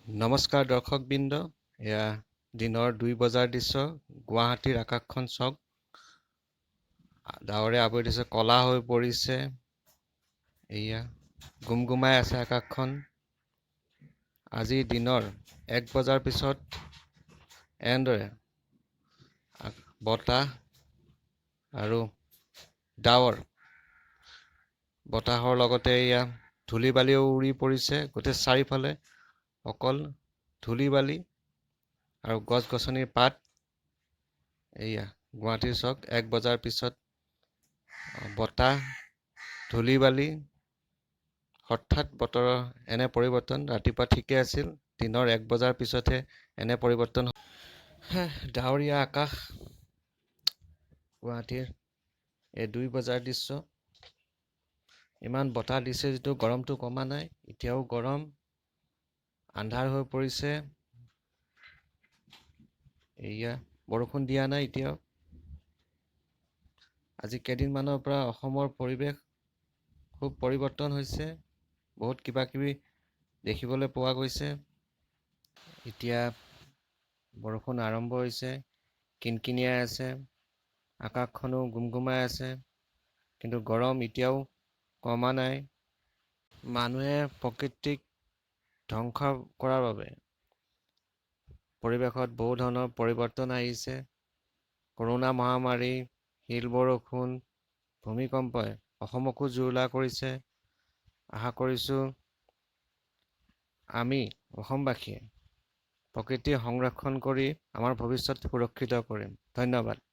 নমস্কাৰ দৰ্শকবৃন্দ, এয়া দিনৰ 2 বজাৰ দৃশ্য। গুৱাহাটীৰ আকাশখন চাওক, ডাৱৰে আৱৰি দিছে, কলা হৈ পৰিছে। এয়া গুমগুমাই আছে আকাশখন। আজি দিনৰ 1 বজাৰ পিছত এনেদৰে বতাহ আৰু ডাৱৰ, বতাহৰ লগতে এয়া ধূলি বালিও উৰি পৰিছে। গোটেই চাৰিওফালে অকল ধূলি বালি আৰু গছ গছনিৰ পাত। এয়া গুৱাহাটীৰ চাওক, 1 বজাৰ পিছত বতাহ, ধূলি বালি, হঠাৎ বতৰৰ এনে পৰিৱৰ্তন। ৰাতিপুৱা ঠিকে আছিল, দিনৰ 1 বজাৰ পিছতহে এনে পৰিৱৰ্তন। ডাৱৰীয়া আকাশ, গুৱাহাটীৰ এই 2 বজাৰ দৃশ্য। ইমান বতাহ দিছে যিটো গৰমটো কমা নাই, এতিয়াও গৰম। আন্ধাৰ হৈ পৰিছে। এয়া বৰষুণ দিয়া নাই এতিয়াও। আজি কেইদিনমানৰ পৰা অসমৰ পৰিৱেশ খুব পৰিৱৰ্তন হৈছে। বহুত কিবা কিবি দেখিবলৈ পোৱা গৈছে। এতিয়া বৰষুণ আৰম্ভ হৈছে, কিনকিনিয়াই আছে, আকাশখনো গুমগুমাই আছে, কিন্তু গৰম এতিয়াও কমা নাই। মানুহে প্ৰকৃতিক ধ্বংস কৰাৰ বাবে পৰিৱেশত বহু ধৰণৰ পৰিৱৰ্তন আহিছে। কৰোনা মহামাৰী, শিল বৰষুণ, ভূমিকম্পই অসমকো জুৰুলা কৰিছে। আশা কৰিছোঁ আমি অসমবাসীয়ে প্ৰকৃতি সংৰক্ষণ কৰি আমাৰ ভৱিষ্যত সুৰক্ষিত কৰিম। ধন্যবাদ।